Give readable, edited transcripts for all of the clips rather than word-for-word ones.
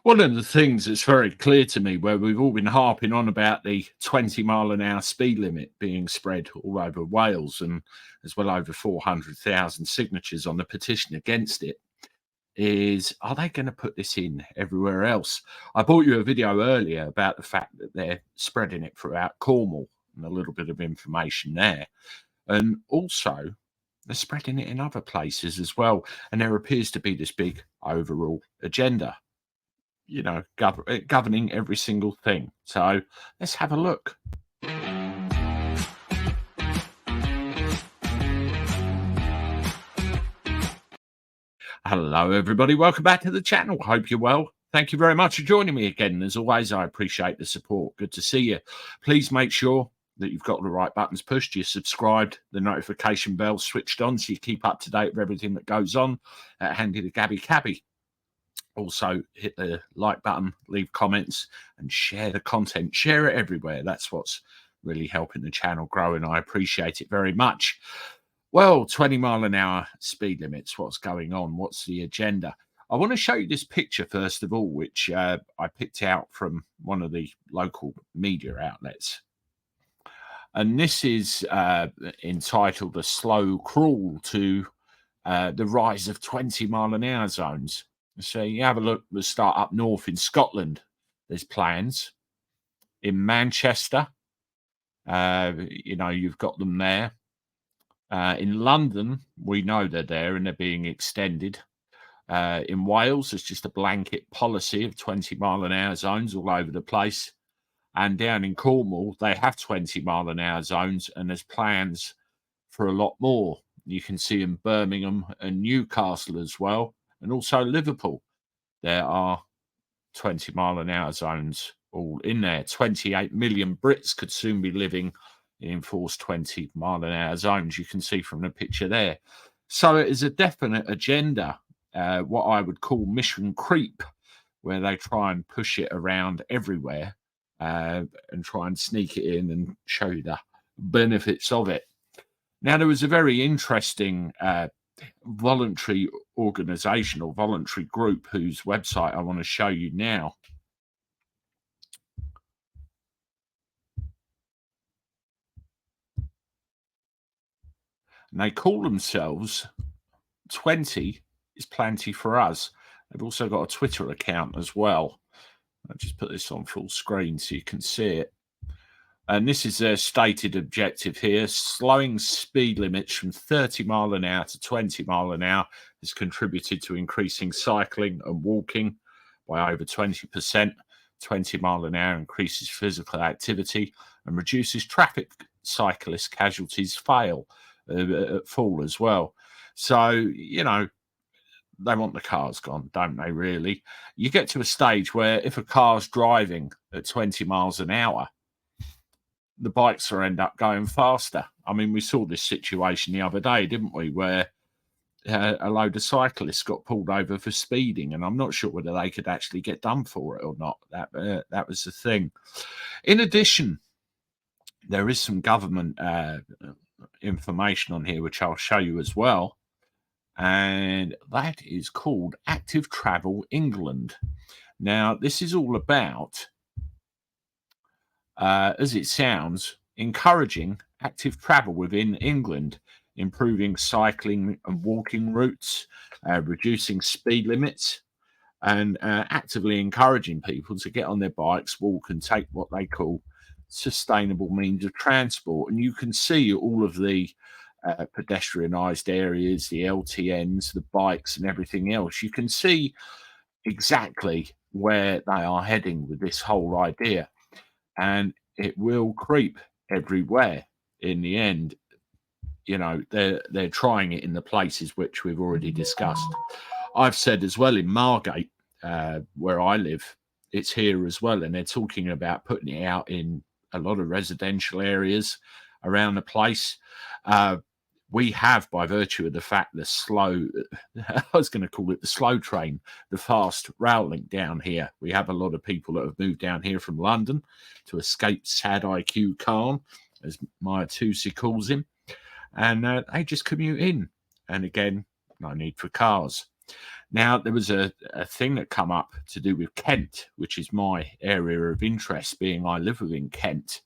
One of the things that's very clear to me, where we've all been harping on about the 20-mile-an-hour speed limit being spread all over Wales, and as well over 400,000 signatures on the petition against it, is are they going to put this in everywhere else? I brought you a video earlier about the fact that they're spreading it throughout Cornwall, and a little bit of information there. And also, they're spreading it in other places as well. And there appears to be this big overall agenda, governing every single thing. So let's have a look. Hello, everybody. Welcome back to the channel. Hope you're well. Thank you very much for joining me again. As always, I appreciate the support. Good to see you. Please make sure that you've got the right buttons pushed, you're subscribed, the notification bell switched on so you keep up to date with everything that goes on. Handy to Gabby Cabby. Also, hit the like button, leave comments, and share the content. Share it everywhere. That's what's really helping the channel grow, and I appreciate it very much. Well, 20-mile-an-hour speed limits. What's going on? What's the agenda? I want to show you this picture, first of all, which I picked out from one of the local media outlets. And this is entitled "A Slow Crawl to the Rise of 20-mile-an-hour Zones." So you have a look, we'll start up north in Scotland. There's plans. In Manchester, you've got them there. In London, we know they're there and they're being extended. In Wales, there's just a blanket policy of 20-mile-an-hour zones all over the place. And down in Cornwall, they have 20-mile-an-hour zones, and there's plans for a lot more. You can see in Birmingham and Newcastle as well, and also Liverpool. There are 20-mile-an-hour zones all in there. 28 million Brits could soon be living in enforced 20-mile-an-hour zones. You can see from the picture there. So it is a definite agenda, what I would call mission creep, where they try and push it around everywhere and try and sneak it in and show you the benefits of it. Now, there was a very interesting voluntary organization or voluntary group whose website I want to show you now. And they call themselves 20 is Plenty for Us. They've also got a Twitter account as well. I'll just put this on full screen so you can see it. And this is their stated objective here. Slowing speed limits from 30 mile an hour to 20 mile an hour has contributed to increasing cycling and walking by over 20%. 20 mile an hour increases physical activity and reduces traffic cyclist casualties fall as well. So, they want the cars gone, don't they, really? You get to a stage where if a car's driving at 20 miles an hour, the bikes will end up going faster. I mean, we saw this situation the other day, didn't we, where a load of cyclists got pulled over for speeding, and I'm not sure whether they could actually get done for it or not. That was the thing. In addition, there is some government information on here, which I'll show you as well, and that is called Active Travel England. Now, this is all about as it sounds, encouraging active travel within England, improving cycling and walking routes, reducing speed limits, and actively encouraging people to get on their bikes, walk, and take what they call sustainable means of transport. And you can see all of the pedestrianised areas, the LTNs, the bikes, and everything else. You can see exactly where they are heading with this whole idea. And it will creep everywhere in the end. They're trying it in the places which we've already discussed. I've said as well in Margate, where I live, it's here as well, and they're talking about putting it out in a lot of residential areas around the place. We have, by virtue of the fact the slow, I was going to call it the slow train, the fast rail link down here. We have a lot of people that have moved down here from London to escape Sad IQ Khan, as Maya Tusi calls him. And they just commute in. And again, no need for cars. Now, there was a thing that come up to do with Kent, which is my area of interest, being I live within Kent.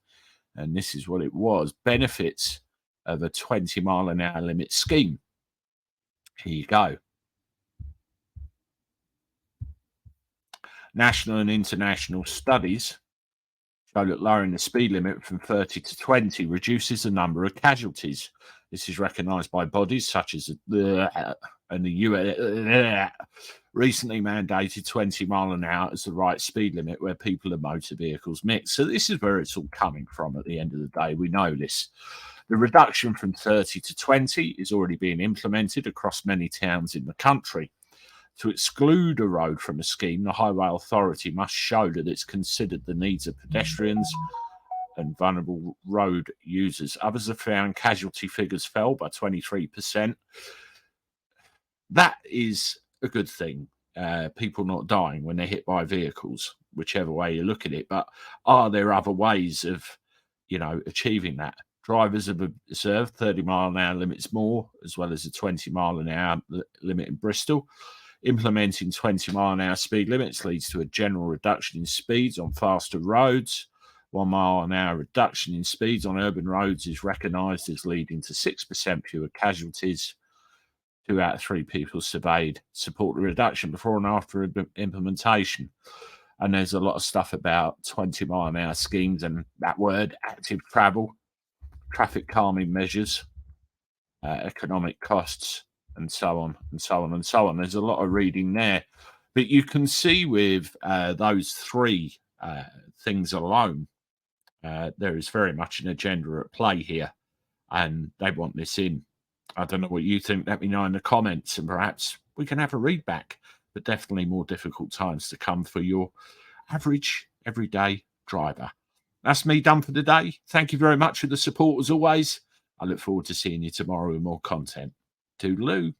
And this is what it was: benefits of a 20-mile-an-hour limit scheme. Here you go. National and international studies show that lowering the speed limit from 30 to 20 reduces the number of casualties. This is recognised by bodies such as and the US recently mandated 20 mile an hour as the right speed limit where people and motor vehicles mix. So this is where it's all coming from at the end of the day. We know this. The reduction from 30 to 20 is already being implemented across many towns in the country. To exclude a road from a scheme, the Highway Authority must show that it's considered the needs of pedestrians and vulnerable road users. Others have found casualty figures fell by 23%. That is a good thing. People not dying when they're hit by vehicles, whichever way you look at it. But are there other ways of, achieving that? Drivers have observed 30-mile-an-hour limits more, as well as a 20-mile-an-hour limit in Bristol. Implementing 20-mile-an-hour speed limits leads to a general reduction in speeds on faster roads. 1 mile an hour reduction in speeds on urban roads is recognised as leading to 6% fewer casualties. 2 out of 3 people surveyed support the reduction before and after implementation. And there's a lot of stuff about 20-mile-an-hour schemes and that word, active travel, traffic calming measures, economic costs, and so on and so on and so on. There's a lot of reading there. But you can see with those 3 things alone, there is very much an agenda at play here, and they want this in. I don't know what you think. Let me know in the comments, and perhaps we can have a read back. But definitely more difficult times to come for your average, everyday driver. That's me done for the day. Thank you very much for the support as always. I look forward to seeing you tomorrow with more content. Toodaloo.